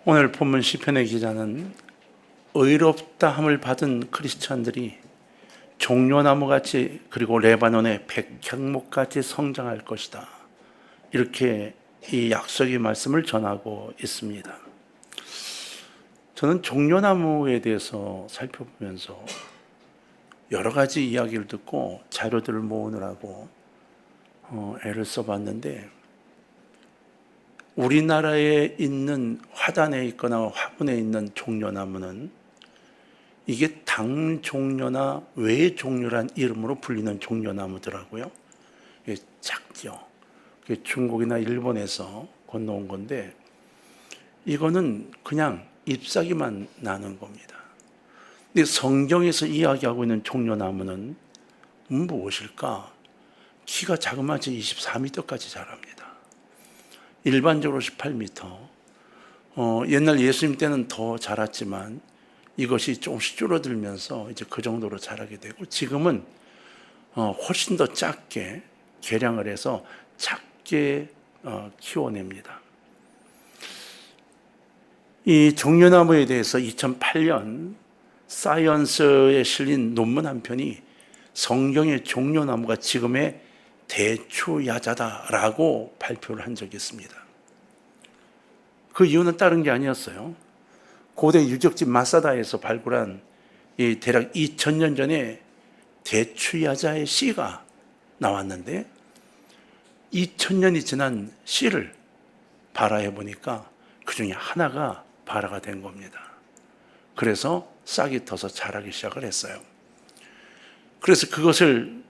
오늘 본문 시편의 기자는 의롭다함을 받은 크리스찬들이 종려나무같이 그리고 레바논의 백향목같이 성장할 것이다, 이렇게 이 약속의 말씀을 전하고 있습니다. 저는 종려나무에 대해서 살펴보면서 여러 가지 이야기를 듣고 자료들을 모으느라고 애를 써봤는데, 우리나라에 있는 화단에 있거나 화분에 있는 종려나무는 이게 당종려나 외종려란 이름으로 불리는 종려나무더라고요. 이게 작죠. 중국이나 일본에서 건너온 건데, 이거는 그냥 잎사귀만 나는 겁니다. 근데 성경에서 이야기하고 있는 종려나무는 무엇일까? 키가 자그마치 24m까지 자랍니다. 일반적으로 18m. 옛날 예수님 때는 더 자랐지만 이것이 조금씩 줄어들면서 이제 그 정도로 자라게 되고, 지금은 훨씬 더 작게 개량을 해서 작게 키워냅니다. 이 종려나무에 대해서 2008년 사이언스에 실린 논문 한 편이 성경의 종려나무가 지금의 대추야자다라고 발표를 한 적이 있습니다. 그 이유는 다른 게 아니었어요. 고대 유적지 마사다에서 발굴한 이 대략 2000년 전에 대추야자의 씨가 나왔는데, 2000년이 지난 씨를 발화해 보니까 그 중에 하나가 발화가 된 겁니다. 그래서 싹이 터서 자라기 시작을 했어요. 그래서 그것을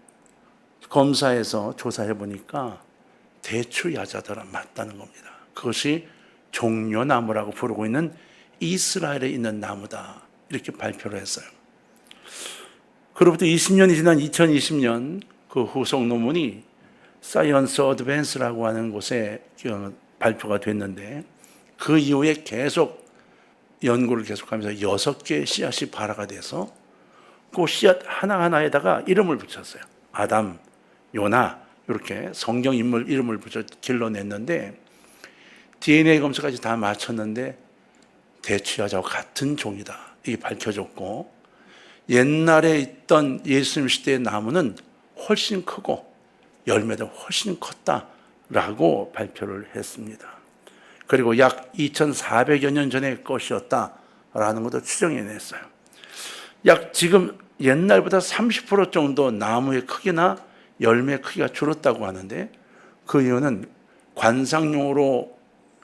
검사해서 조사해 보니까 대추야자더라 맞다는 겁니다. 그것이 종려나무라고 부르고 있는 이스라엘에 있는 나무다, 이렇게 발표를 했어요. 그로부터 20년이 지난 2020년 그 후속 논문이 사이언스 어드밴스라고 하는 곳에 발표가 됐는데, 그 이후에 계속 연구를 계속하면서 6개의 씨앗이 발화가 돼서 그 씨앗 하나하나에다가 이름을 붙였어요. 아담, 요나, 이렇게 성경 인물 이름을 붙여 길러냈는데, DNA 검사까지 다 마쳤는데 대추야자와 같은 종이다, 이게 밝혀졌고, 옛날에 있던 예수님 시대의 나무는 훨씬 크고 열매도 훨씬 컸다라고 발표를 했습니다. 그리고 약 2400여 년 전의 것이었다라는 것도 추정해냈어요. 약 지금 옛날보다 30% 정도 나무의 크기나 열매 크기가 줄었다고 하는데, 그 이유는 관상용으로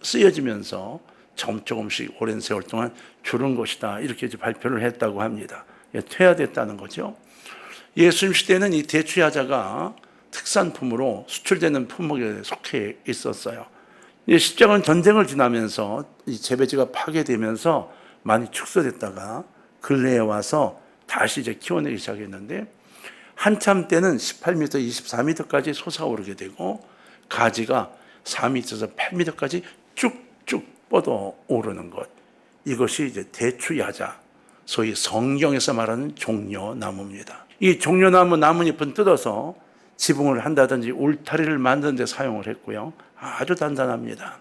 쓰여지면서 조금씩 오랜 세월 동안 줄은 것이다, 이렇게 발표를 했다고 합니다. 퇴화됐다는 거죠. 예수님 시대에는 이 대추야자가 특산품으로 수출되는 품목에 속해 있었어요. 십자가는 전쟁을 지나면서 이 재배지가 파괴되면서 많이 축소됐다가 근래에 와서 다시 이제 키워내기 시작했는데, 한참 때는 18m, 24m까지 솟아오르게 되고, 가지가 4m에서 8m까지 쭉쭉 뻗어 오르는 것, 이것이 이제 대추야자, 소위 성경에서 말하는 종려나무입니다. 이 종려나무 나뭇잎은 뜯어서 지붕을 한다든지 울타리를 만드는 데 사용을 했고요. 아주 단단합니다.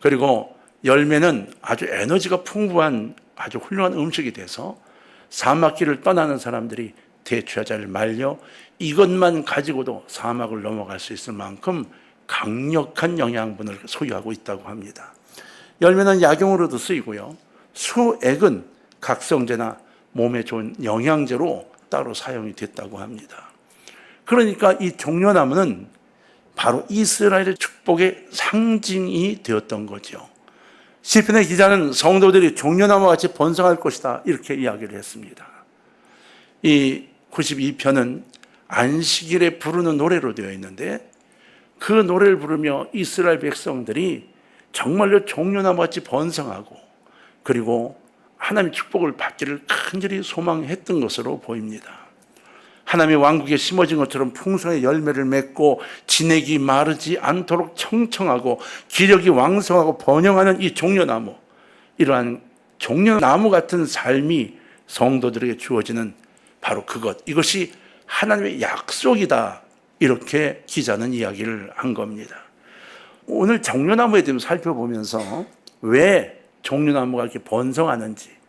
그리고 열매는 아주 에너지가 풍부한 아주 훌륭한 음식이 돼서 사막길을 떠나는 사람들이 대추야자를 말려 이것만 가지고도 사막을 넘어갈 수 있을 만큼 강력한 영양분을 소유하고 있다고 합니다. 열매는 약용으로도 쓰이고요. 수액은 각성제나 몸에 좋은 영양제로 따로 사용이 됐다고 합니다. 그러니까 이 종려나무는 바로 이스라엘의 축복의 상징이 되었던 거죠. 시편의 기자는 성도들이 종려나무와 같이 번성할 것이다, 이렇게 이야기를 했습니다. 이 92편은 안식일에 부르는 노래로 되어 있는데, 그 노래를 부르며 이스라엘 백성들이 정말로 종려나무 같이 번성하고, 그리고 하나님의 축복을 받기를 간절히 소망했던 것으로 보입니다. 하나님의 왕국에 심어진 것처럼 풍성의 열매를 맺고 진액이 마르지 않도록 청청하고 기력이 왕성하고 번영하는 이 종려나무, 이러한 종려나무 같은 삶이 성도들에게 주어지는 바로 그것, 이것이 하나님의 약속이다, 이렇게 기자는 이야기를 한 겁니다. 오늘 종려나무에 대해서 살펴보면서 왜 종려나무가 이렇게 번성하는지,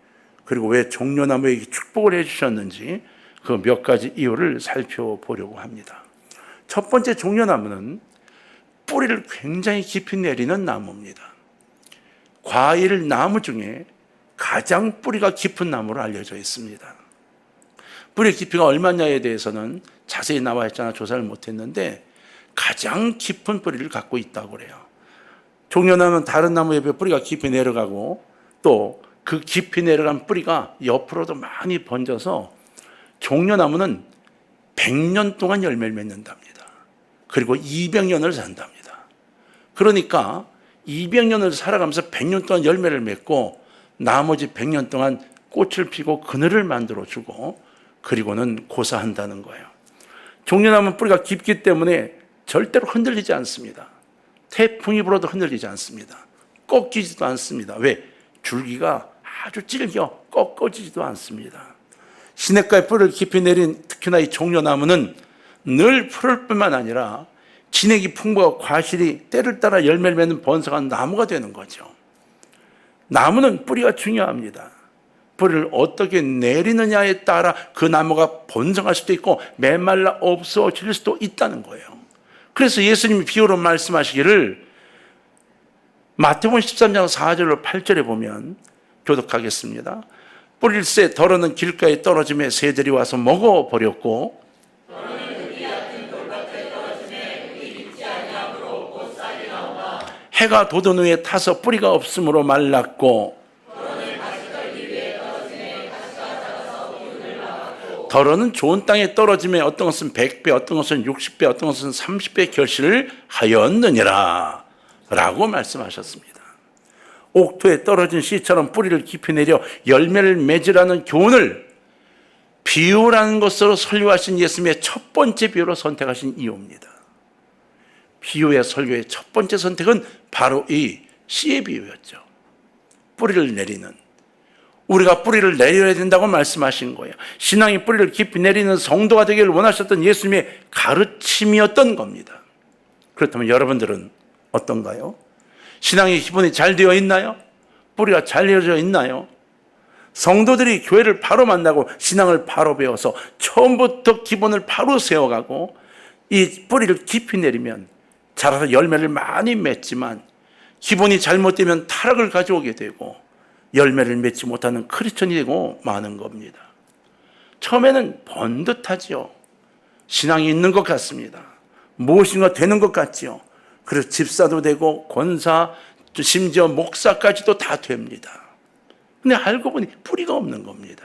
그리고 왜 종려나무에게 축복을 해주셨는지 그 몇 가지 이유를 살펴보려고 합니다. 첫 번째, 종려나무는 뿌리를 굉장히 깊이 내리는 나무입니다. 과일 나무 중에 가장 뿌리가 깊은 나무로 알려져 있습니다. 뿌리 깊이가 얼마냐에 대해서는 자세히 나와 있잖아, 조사를 못했는데 가장 깊은 뿌리를 갖고 있다고 그래요. 종려나무는 다른 나무에 비해 뿌리가 깊이 내려가고 또 그 깊이 내려간 뿌리가 옆으로도 많이 번져서 종려나무는 100년 동안 열매를 맺는답니다. 그리고 200년을 산답니다. 그러니까 200년을 살아가면서 100년 동안 열매를 맺고 나머지 100년 동안 꽃을 피고 그늘을 만들어주고 그리고는 고사한다는 거예요. 종려나무는 뿌리가 깊기 때문에 절대로 흔들리지 않습니다. 태풍이 불어도 흔들리지 않습니다. 꺾이지도 않습니다. 왜? 줄기가 아주 질겨 꺾어지지도 않습니다. 시냇가에 뿌리를 깊이 내린 특히나 이 종려나무는 늘 푸를 뿐만 아니라 진액이 풍부하고 과실이 때를 따라 열매를 맺는 번성한 나무가 되는 거죠. 나무는 뿌리가 중요합니다. 뿌리를 어떻게 내리느냐에 따라 그 나무가 번성할 수도 있고 메말라 없어질 수도 있다는 거예요. 그래서 예수님이 비유로 말씀하시기를 마태복음 13장 4절로 8절에 보면 교독하겠습니다. 뿌릴새 더러는 길가에 떨어짐에 새들이 와서 먹어버렸고 해가 돋은 후에 타서 뿌리가 없으므로 말랐고 더러는 좋은 땅에 떨어짐에 어떤 것은 100배, 어떤 것은 60배, 어떤 것은 30배 결실을 하였느니라 라고 말씀하셨습니다. 옥토에 떨어진 씨처럼 뿌리를 깊이 내려 열매를 맺으라는 교훈을 비유라는 것으로 설교하신 예수님의 첫 번째 비유로 선택하신 이유입니다. 비유의 설교의 첫 번째 선택은 바로 이 씨의 비유였죠. 뿌리를 내리는, 우리가 뿌리를 내려야 된다고 말씀하신 거예요. 신앙이 뿌리를 깊이 내리는 성도가 되기를 원하셨던 예수님의 가르침이었던 겁니다. 그렇다면 여러분들은 어떤가요? 신앙의 기본이 잘 되어 있나요? 뿌리가 잘 내려져 있나요? 성도들이 교회를 바로 만나고 신앙을 바로 배워서 처음부터 기본을 바로 세워가고 이 뿌리를 깊이 내리면 자라서 열매를 많이 맺지만 기본이 잘못되면 타락을 가져오게 되고 열매를 맺지 못하는 크리스천이 되고 마는 겁니다. 처음에는 번듯하지요. 신앙이 있는 것 같습니다. 무엇인가 되는 것 같지요. 그래서 집사도 되고 권사, 심지어 목사까지도 다 됩니다. 근데 알고 보니 뿌리가 없는 겁니다.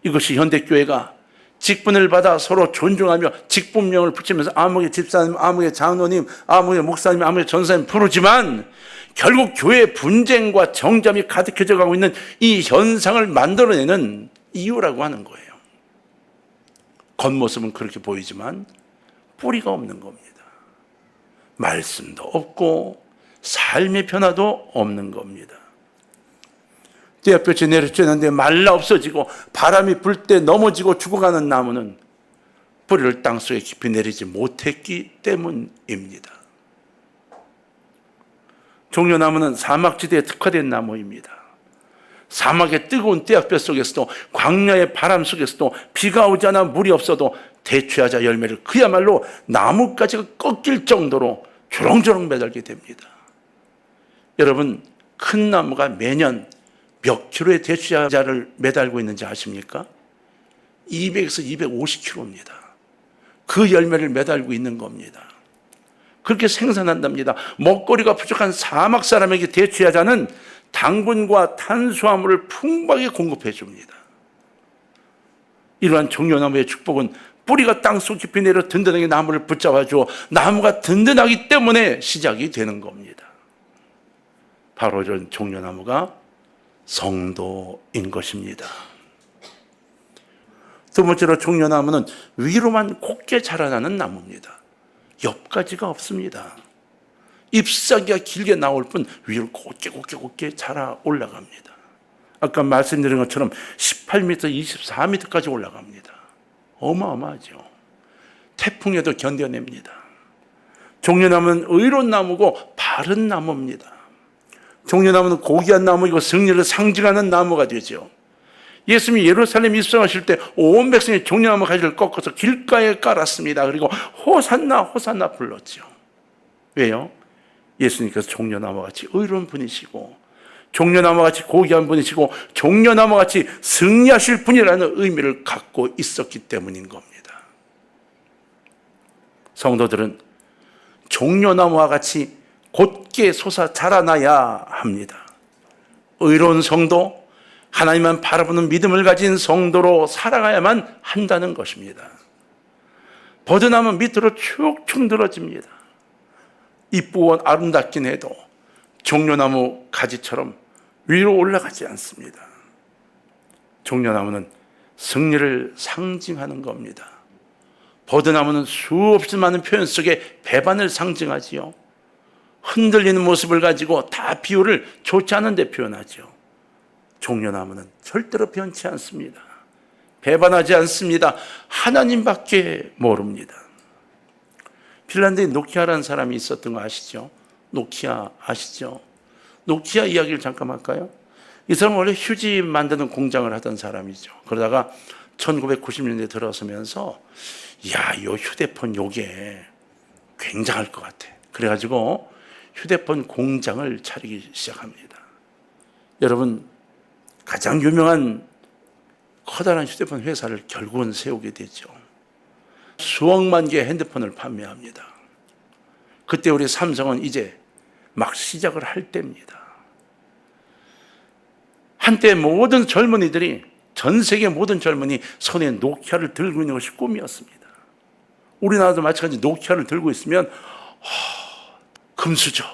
이것이 현대교회가 직분을 받아 서로 존중하며 직분명을 붙이면서 아무개 집사님, 아무개 장로님, 아무개 목사님, 아무개 전사님 부르지만 결국 교회의 분쟁과 정점이 가득해져 가고 있는 이 현상을 만들어내는 이유라고 하는 거예요. 겉모습은 그렇게 보이지만 뿌리가 없는 겁니다. 말씀도 없고 삶의 변화도 없는 겁니다. 떼약볕이 내려쬐는데 말라 없어지고 바람이 불 때 넘어지고 죽어가는 나무는 뿌리를 땅속에 깊이 내리지 못했기 때문입니다. 종려나무는 사막지대에 특화된 나무입니다. 사막의 뜨거운 떼약볕 속에서도 광야의 바람 속에서도 비가 오지 않아 물이 없어도 대추야자 열매를 그야말로 나뭇가지가 꺾일 정도로 조롱조롱 매달게 됩니다. 여러분, 큰 나무가 매년 몇 킬로의 대추야자를 매달고 있는지 아십니까? 200에서 250킬로입니다. 그 열매를 매달고 있는 겁니다. 그렇게 생산한답니다. 먹거리가 부족한 사막 사람에게 대추야자는 당분과 탄수화물을 풍부하게 공급해 줍니다. 이러한 종려나무의 축복은 뿌리가 땅속 깊이 내려 든든하게 나무를 붙잡아 주어 나무가 든든하기 때문에 시작이 되는 겁니다. 바로 이런 종려나무가 성도인 것입니다. 두 번째로 종려나무는 위로만 곱게 자라나는 나무입니다. 옆가지가 없습니다. 잎사귀가 길게 나올 뿐 위로 곱게 자라 올라갑니다. 아까 말씀드린 것처럼 18m, 24m까지 올라갑니다. 어마어마하죠. 태풍에도 견뎌냅니다. 종려나무는 의로운 나무고 바른 나무입니다. 종려나무는 고귀한 나무이고 승리를 상징하는 나무가 되죠. 예수님이 예루살렘 입성하실 때 온 백성이 종려나무 가지를 꺾어서 길가에 깔았습니다. 그리고 호산나 호산나 불렀죠. 왜요? 예수님께서 종려나무같이 의로운 분이시고 종려나무같이 고귀한 분이시고 종려나무같이 승리하실 분이라는 의미를 갖고 있었기 때문인 겁니다. 성도들은 종려나무와 같이 곧게 솟아 자라나야 합니다. 의로운 성도, 하나님만 바라보는 믿음을 가진 성도로 살아가야만 한다는 것입니다. 버드나무 밑으로 축축 늘어집니다. 이쁘고 아름답긴 해도 종려나무 가지처럼 위로 올라가지 않습니다. 종려나무는 승리를 상징하는 겁니다. 버드나무는 수없이 많은 표현 속에 배반을 상징하지요. 흔들리는 모습을 가지고 다 비유를 좋지 않은 데 표현하죠. 종려나무는 절대로 변치 않습니다. 배반하지 않습니다. 하나님밖에 모릅니다. 핀란드에 노키아라는 사람이 있었던 거 아시죠? 노키아 아시죠? 노키아 이야기를 잠깐 할까요? 이 사람은 원래 휴지 만드는 공장을 하던 사람이죠. 그러다가 1990년대에 들어서면서 야, 이 휴대폰 요게 굉장할 것 같아. 그래가지고 휴대폰 공장을 차리기 시작합니다. 여러분, 가장 유명한 커다란 휴대폰 회사를 결국은 세우게 되죠. 수억만 개의 핸드폰을 판매합니다. 그때 우리 삼성은 이제 막 시작을 할 때입니다. 한때 모든 젊은이들이, 전 세계 모든 젊은이 손에 노키아를 들고 있는 것이 꿈이었습니다. 우리나라도 마찬가지 노키아를 들고 있으면 금수저,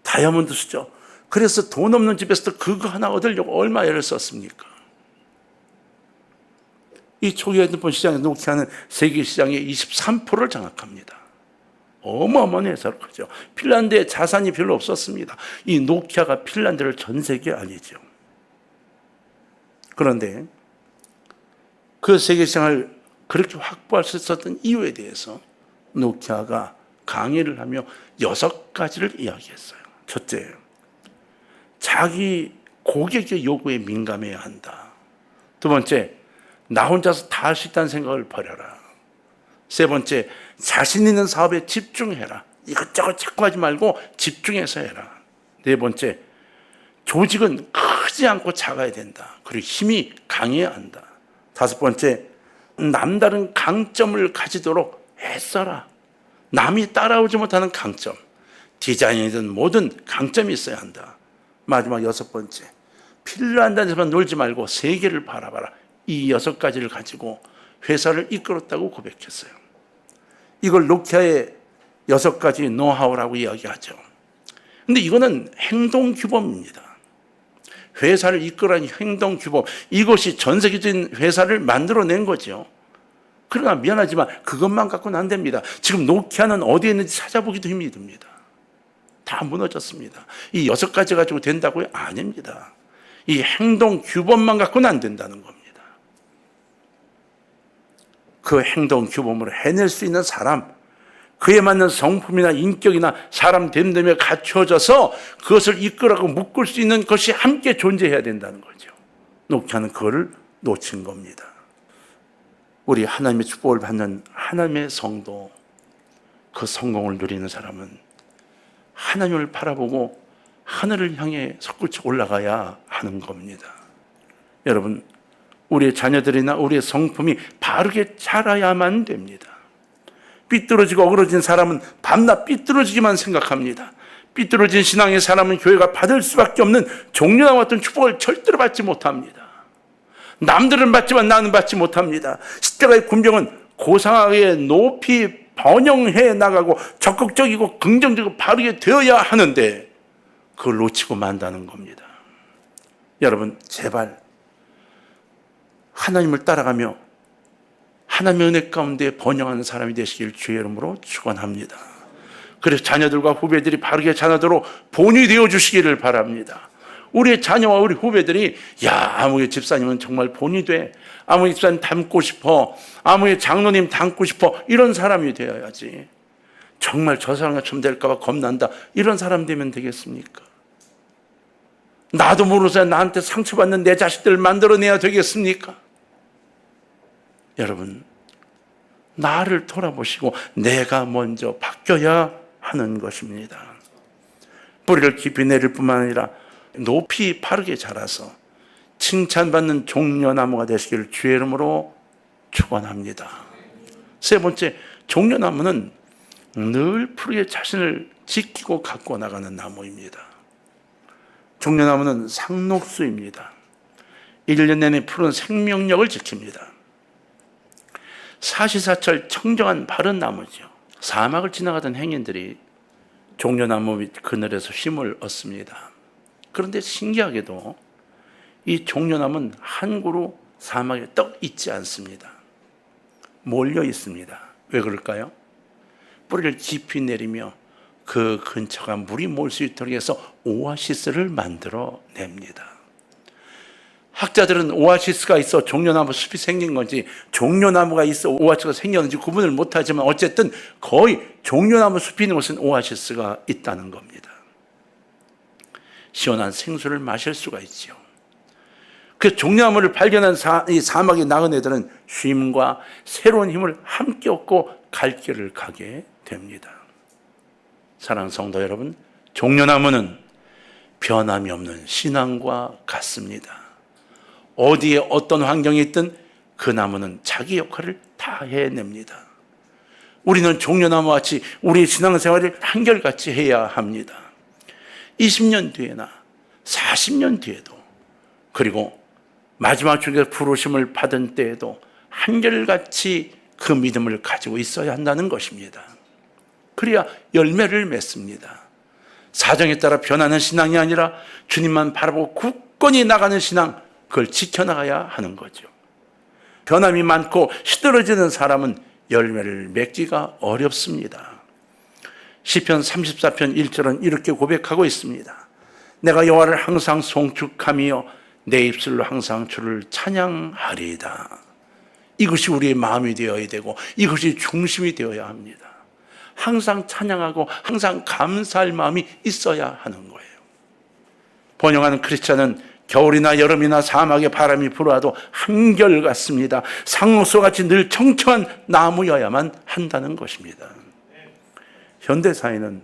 다이아몬드 수저. 그래서 돈 없는 집에서도 그거 하나 얻으려고 얼마 애를 썼습니까? 이 초기 핸드폰 시장의 노키아는 세계 시장의 23%를 장악합니다. 어마어마한 회사로 크죠. 핀란드에 자산이 별로 없었습니다. 이 노키아가 핀란드를 전 세계에 알리죠. 그런데 그 세계 시장을 그렇게 확보할 수 있었던 이유에 대해서 노키아가 강의를 하며 6가지를 이야기했어요. 첫째, 자기 고객의 요구에 민감해야 한다. 두 번째, 나 혼자서 다 할 수 있다는 생각을 버려라. 세 번째, 자신 있는 사업에 집중해라. 이것저것 자꾸 하지 말고 집중해서 해라. 네 번째, 조직은 크지 않고 작아야 된다. 그리고 힘이 강해야 한다. 다섯 번째, 남다른 강점을 가지도록 애써라. 남이 따라오지 못하는 강점, 디자인이든 뭐든 강점이 있어야 한다. 마지막 6번째, 핀란드에서만 놀지 말고 세계를 바라봐라. 이 6가지를 가지고 회사를 이끌었다고 고백했어요. 이걸 노키아의 6가지 노하우라고 이야기하죠. 근데 이거는 행동규범입니다. 회사를 이끌어가는 행동규범, 이것이 전 세계적인 회사를 만들어낸 거죠. 그러나 미안하지만 그것만 갖고는 안 됩니다. 지금 노키아는 어디에 있는지 찾아보기도 힘이 듭니다. 다 무너졌습니다. 이 6가지 가지고 된다고요? 아닙니다. 이 행동규범만 갖고는 안 된다는 겁니다. 그 행동규범으로 해낼 수 있는 사람, 그에 맞는 성품이나 인격이나 사람 됨됨에 갖춰져서 그것을 이끌어가고 묶을 수 있는 것이 함께 존재해야 된다는 거죠. 노키아는 그거를 놓친 겁니다. 우리 하나님의 축복을 받는 하나님의 성도, 그 성공을 누리는 사람은 하나님을 바라보고 하늘을 향해 솟구쳐 올라가야 하는 겁니다. 여러분, 우리의 자녀들이나 우리의 성품이 바르게 자라야만 됩니다. 삐뚤어지고 어그러진 사람은 밤낮 삐뚤어지기만 생각합니다. 삐뚤어진 신앙의 사람은 교회가 받을 수밖에 없는 종려나무 같은 축복을 절대로 받지 못합니다. 남들은 받지만 나는 받지 못합니다. 십자가의 군병은 고상하게 높이 번영해 나가고 적극적이고 긍정적이고 바르게 되어야 하는데 그걸 놓치고 만다는 겁니다. 여러분, 제발 하나님을 따라가며 하나님의 은혜 가운데 번영하는 사람이 되시길 주의 이름으로 축원합니다. 그래서 자녀들과 후배들이 바르게 자라도록 본이 되어 주시기를 바랍니다. 우리의 자녀와 우리 후배들이 아무의 집사님은 정말 본이 돼, 아무의 집사님 닮고 싶어, 아무의 장로님 닮고 싶어, 이런 사람이 되어야지. 정말 저 사람처럼 될까 봐 겁난다, 이런 사람 되면 되겠습니까? 나도 모르서 나한테 상처받는 내 자식들을 만들어내야 되겠습니까? 여러분, 나를 돌아보시고 내가 먼저 바뀌어야 하는 것입니다. 뿌리를 깊이 내릴 뿐만 아니라 높이 바르게 자라서 칭찬받는 종려나무가 되시기를 주의 이름으로 축원합니다. 세 번째, 종려나무는 늘 풀의 자신을 지키고 갖고 나가는 나무입니다. 종려나무는 상록수입니다. 1년 내내 푸른 생명력을 지킵니다. 사시사철 청정한 바른 나무죠. 사막을 지나가던 행인들이 종려나무 밑 그늘에서 쉼을 얻습니다. 그런데 신기하게도 이 종려나무는 한 그루 사막에 떡 있지 않습니다. 몰려 있습니다. 왜 그럴까요? 뿌리를 깊이 내리며 그 근처가 물이 모일 수 있도록 해서 오아시스를 만들어 냅니다. 학자들은 오아시스가 있어 종려나무 숲이 생긴 건지 종려나무가 있어 오아시스가 생겼는지 구분을 못하지만 어쨌든 거의 종려나무 숲이 있는 곳은 오아시스가 있다는 겁니다. 시원한 생수를 마실 수가 있죠. 그 종려나무를 발견한 이 사막의 나그네들은 쉼과 새로운 힘을 함께 얻고 갈 길을 가게 됩니다. 사랑하는 성도 여러분, 종려나무는 변함이 없는 신앙과 같습니다. 어디에 어떤 환경이 있든 그 나무는 자기 역할을 다 해냅니다. 우리는 종려나무와 같이 우리의 신앙생활을 한결같이 해야 합니다. 20년 뒤에나 40년 뒤에도, 그리고 마지막 주에서 부르심을 받은 때에도 한결같이 그 믿음을 가지고 있어야 한다는 것입니다. 그래야 열매를 맺습니다. 사정에 따라 변하는 신앙이 아니라 주님만 바라보고 굳건히 나가는 신앙, 그걸 지켜나가야 하는 거죠. 변함이 많고 시들어지는 사람은 열매를 맺기가 어렵습니다. 시편 34편 1절은 이렇게 고백하고 있습니다. 내가 여호와를 항상 송축하며 내 입술로 항상 주를 찬양하리이다. 이것이 우리의 마음이 되어야 되고 이것이 중심이 되어야 합니다. 항상 찬양하고 항상 감사할 마음이 있어야 하는 거예요. 번영하는 크리스찬은 겨울이나 여름이나 사막에 바람이 불어와도 한결같습니다. 상록수같이 늘 청초한 나무여야만 한다는 것입니다. 현대사회는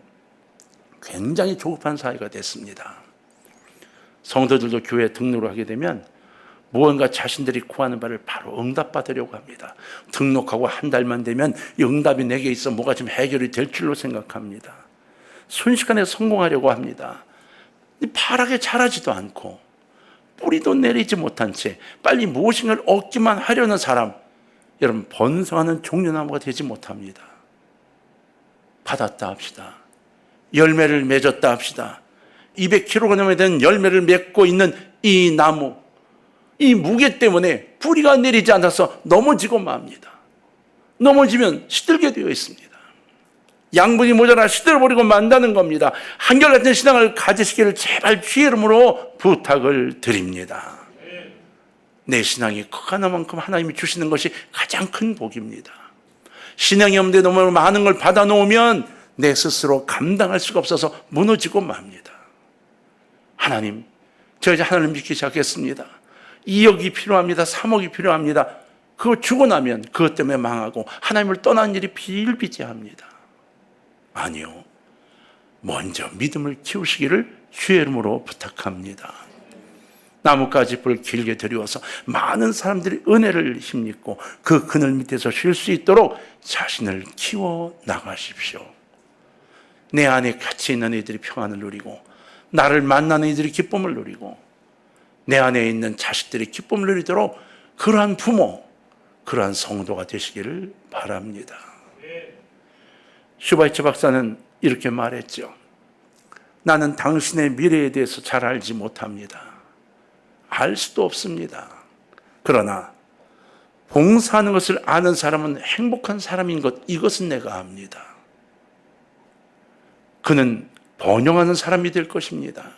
굉장히 조급한 사회가 됐습니다. 성도들도 교회에 등록을 하게 되면 무언가 자신들이 구하는 바를 바로 응답받으려고 합니다. 등록하고 한 달만 되면 응답이 내게 있어 뭐가 좀 해결이 될 줄로 생각합니다. 순식간에 성공하려고 합니다. 파랗게 자라지도 않고 뿌리도 내리지 못한 채 빨리 무엇인가를 얻기만 하려는 사람, 여러분 번성하는 종려나무가 되지 못합니다. 받았다 합시다. 열매를 맺었다 합시다. 200kg에 되는 열매를 맺고 있는 이 나무, 이 무게 때문에 뿌리가 내리지 않아서 넘어지고 맙니다. 넘어지면 시들게 되어 있습니다. 양분이 모자라 시들어버리고 만다는 겁니다. 한결같은 신앙을 가지시기를 제발 주의 이름으로 부탁을 드립니다. 내 신앙이 커가는 만큼 하나님이 주시는 것이 가장 큰 복입니다. 신앙이 없는데 너무 많은 걸 받아놓으면 내 스스로 감당할 수가 없어서 무너지고 맙니다. 하나님, 저 이제 하나님 믿기 시작했습니다. 2억이 필요합니다. 3억이 필요합니다. 그거 주고 나면 그것 때문에 망하고 하나님을 떠난 일이 비일비재합니다. 아니요. 먼저 믿음을 키우시기를 주의 이름으로 부탁합니다. 나뭇가지 뿔 길게 들여서 많은 사람들이 은혜를 힘입고 그 그늘 밑에서 쉴 수 있도록 자신을 키워 나가십시오. 내 안에 같이 있는 이들이 평안을 누리고 나를 만나는 이들이 기쁨을 누리고 내 안에 있는 자식들이 기쁨을 누리도록 그러한 부모, 그러한 성도가 되시기를 바랍니다. 슈바이처 박사는 이렇게 말했죠. 나는 당신의 미래에 대해서 잘 알지 못합니다. 알 수도 없습니다. 그러나 봉사하는 것을 아는 사람은 행복한 사람인 것, 이것은 내가 압니다. 그는 번영하는 사람이 될 것입니다.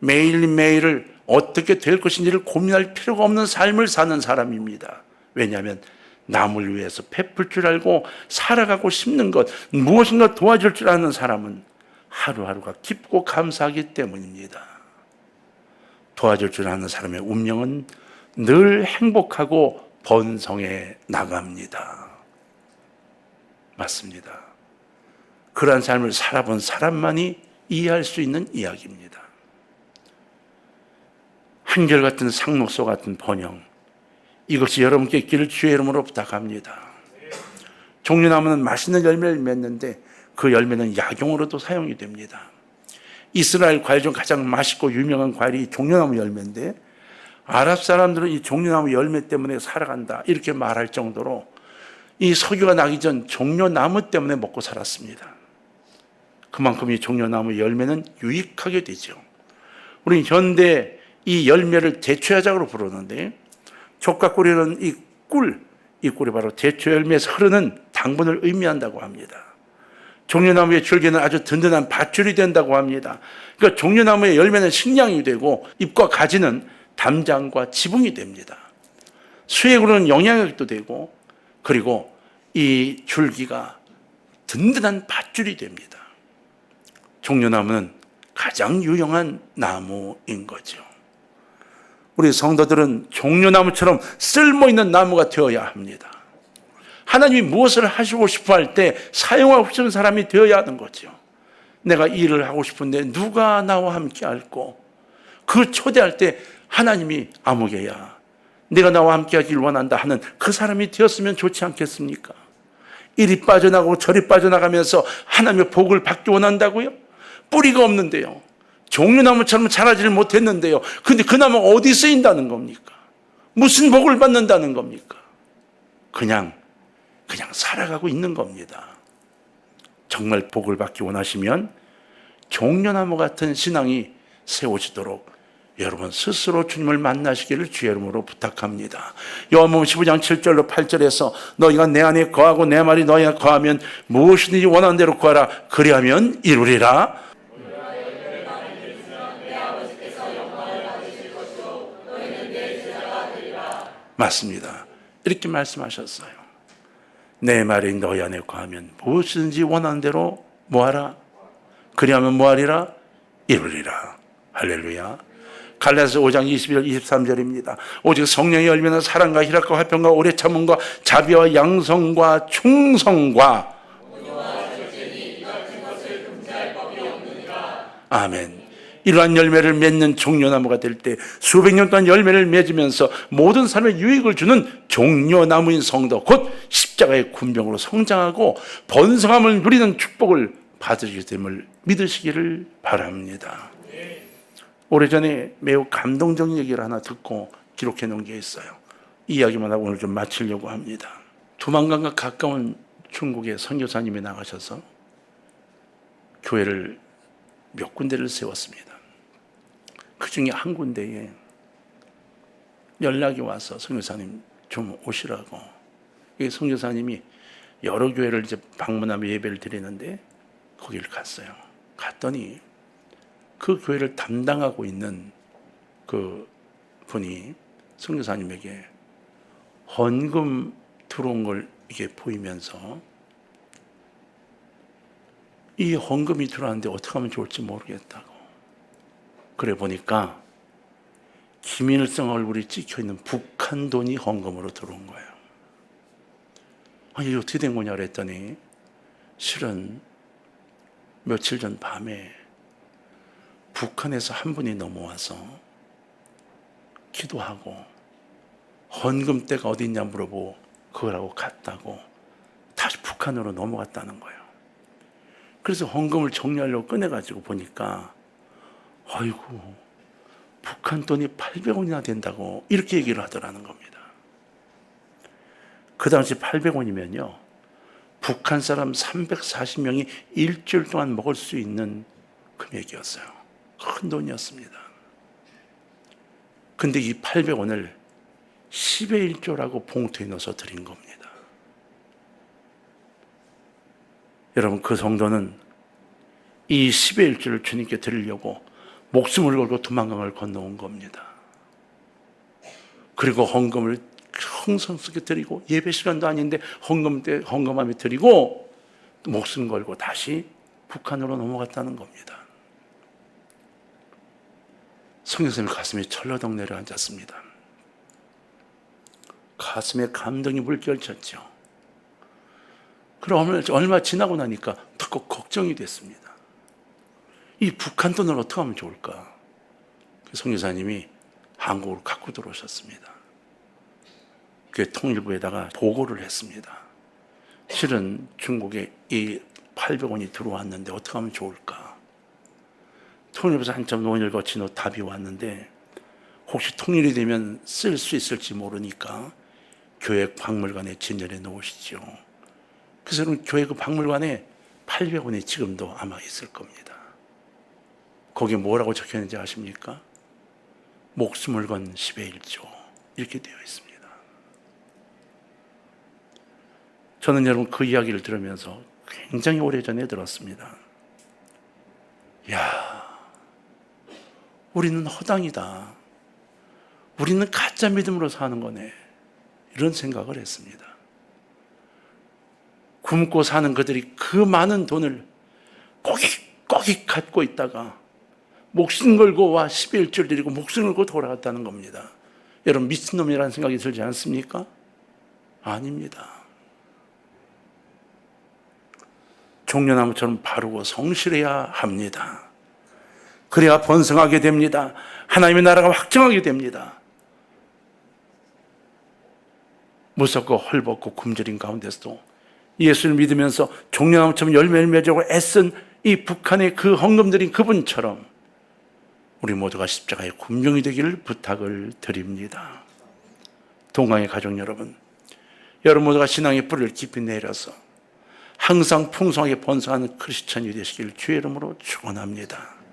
매일매일을 어떻게 될 것인지를 고민할 필요가 없는 삶을 사는 사람입니다. 왜냐하면 남을 위해서 베풀 줄 알고 살아가고 싶는 것, 무엇인가 도와줄 줄 아는 사람은 하루하루가 기쁘고 감사하기 때문입니다. 도와줄 줄 아는 사람의 운명은 늘 행복하고 번성해 나갑니다. 맞습니다. 그러한 삶을 살아본 사람만이 이해할 수 있는 이야기입니다. 한결같은 상록소 같은 번영, 이것이 여러분께 있기를 주의 이름으로 부탁합니다. 종려나무는 맛있는 열매를 맺는데 그 열매는 약용으로도 사용이 됩니다. 이스라엘 과일 중 가장 맛있고 유명한 과일이 종려나무 열매인데 아랍 사람들은 이 종려나무 열매 때문에 살아간다 이렇게 말할 정도로 이 석유가 나기 전 종려나무 때문에 먹고 살았습니다. 그만큼 이 종려나무 열매는 유익하게 되죠. 우리 현대 이 열매를 대추야작으로 부르는데 족과 꿀이는 이 꿀이 바로 대추 열매에서 흐르는 당분을 의미한다고 합니다. 종려나무의 줄기는 아주 든든한 밧줄이 된다고 합니다. 그러니까 종려나무의 열매는 식량이 되고 잎과 가지는 담장과 지붕이 됩니다. 수액으로는 영양액도 되고 그리고 이 줄기가 든든한 밧줄이 됩니다. 종려나무는 가장 유용한 나무인 거죠. 우리 성도들은 종려나무처럼 쓸모있는 나무가 되어야 합니다. 하나님이 무엇을 하시고 싶어 할 때 사용하고 싶은 사람이 되어야 하는 거죠. 내가 일을 하고 싶은데 누가 나와 함께 할고 그 초대할 때 하나님이 아무개야 내가 나와 함께 하길 원한다 하는 그 사람이 되었으면 좋지 않겠습니까? 이리 빠져나가고 저리 빠져나가면서 하나님의 복을 받기 원한다고요? 뿌리가 없는데요. 종려나무처럼 자라지를 못했는데요. 근데 그 나무가 어디 쓰인다는 겁니까? 무슨 복을 받는다는 겁니까? 그냥 살아가고 있는 겁니다. 정말 복을 받기 원하시면 종려나무 같은 신앙이 세워지도록 여러분 스스로 주님을 만나시기를 주의 이름으로 부탁합니다. 요한복음 15장 7절로 8절에서 너희가 내 안에 거하고 내 말이 너희 안에 거하면 무엇이든지 원하는 대로 구하라 그리하면 이루리라. 맞습니다. 이렇게 말씀하셨어요. 내 말이 너희 안에 거하면 무엇이든지 원하는 대로 뭐하라? 그리하면 뭐하리라? 이루리라. 할렐루야. 갈라디아서 5장 21절 23절입니다. 오직 성령의 열매는 사랑과 희락과 화평과 오래 참음과 자비와 양성과 충성과 아멘. 이러한 열매를 맺는 종려나무가 될 때 수백 년 동안 열매를 맺으면서 모든 삶에 유익을 주는 종려나무인 성도 곧 십자가의 군병으로 성장하고 번성함을 누리는 축복을 받으시게 됨을 믿으시기를 바랍니다. 오래전에 매우 감동적인 얘기를 하나 듣고 기록해 놓은 게 있어요. 이 이야기만 하고 오늘 좀 마치려고 합니다. 두만강과 가까운 중국의 선교사님이 나가셔서 교회를 몇 군데를 세웠습니다. 그 중에 한 군데에 연락이 와서 선교사님 좀 오시라고. 이 선교사님이 여러 교회를 이제 방문하며 예배를 드리는데 거기를 갔어요. 갔더니 그 교회를 담당하고 있는 그 분이 선교사님에게 헌금 들어온 걸 이게 보이면서 이 헌금이 들어왔는데 어떻게 하면 좋을지 모르겠다고. 그래 보니까 김일성 얼굴이 찍혀있는 북한 돈이 헌금으로 들어온 거예요. 아니 이게 어떻게 된 거냐 그랬더니 실은 며칠 전 밤에 북한에서 한 분이 넘어와서 기도하고 헌금대가 어디 있냐 물어보고 그거라고 갔다고 다시 북한으로 넘어갔다는 거예요. 그래서 헌금을 정리하려고 꺼내가지고 보니까 아이고 북한 돈이 800원이나 된다고 이렇게 얘기를 하더라는 겁니다. 그 당시 800원이면요 북한 사람 340명이 일주일 동안 먹을 수 있는 금액이었어요. 큰 돈이었습니다. 근데 이 800원을 10의 1조라고 봉투에 넣어서 드린 겁니다. 여러분 그 성도는 이 10의 1조를 주님께 드리려고 목숨을 걸고 두만강을 건너온 겁니다. 그리고 헌금을 흥성스럽게 드리고 예배 시간도 아닌데 헌금함에 드리고 목숨 걸고 다시 북한으로 넘어갔다는 겁니다. 성교사님 가슴이 철러덩 내려앉았습니다. 가슴에 감동이 물결쳤죠. 그럼 얼마 지나고 나니까 더 걱정이 됐습니다. 이 북한 돈을 어떻게 하면 좋을까? 성교사님이 한국으로 갖고 들어오셨습니다. 교회 통일부에다가 보고를 했습니다. 실은 중국에 이 800원이 들어왔는데 어떻게 하면 좋을까? 통일부에서 한참 논의를 거친 후 답이 왔는데, 혹시 통일이 되면 쓸 수 있을지 모르니까 교회 박물관에 진열해 놓으시죠. 그래서 교회 그 박물관에 800원이 지금도 아마 있을 겁니다. 거기에 뭐라고 적혀있는지 아십니까? 목숨을 건 10의 1조 이렇게 되어 있습니다. 저는 여러분 그 이야기를 들으면서 굉장히 오래전에 들었습니다. 야, 우리는 허당이다. 우리는 가짜 믿음으로 사는 거네. 이런 생각을 했습니다. 굶고 사는 그들이 그 많은 돈을 꼬깃꼬깃 갖고 있다가 목숨 걸고 와 11줄 드리고 목숨 걸고 돌아갔다는 겁니다. 여러분 미친놈이라는 생각이 들지 않습니까? 아닙니다. 종려나무처럼 바르고 성실해야 합니다. 그래야 번성하게 됩니다. 하나님의 나라가 확정하게 됩니다. 무섭고 헐벗고 굶주린 가운데서도 예수를 믿으면서 종려나무처럼 열매를 맺으려고 애쓴 이 북한의 그 헌금드린 그분처럼 우리 모두가 십자가의 군병이 되기를 부탁을 드립니다. 동강의 가족 여러분, 여러분 모두가 신앙의 뿌리를 깊이 내려서 항상 풍성하게 번성하는 크리스천이 되시길 주의 이름으로 축원합니다.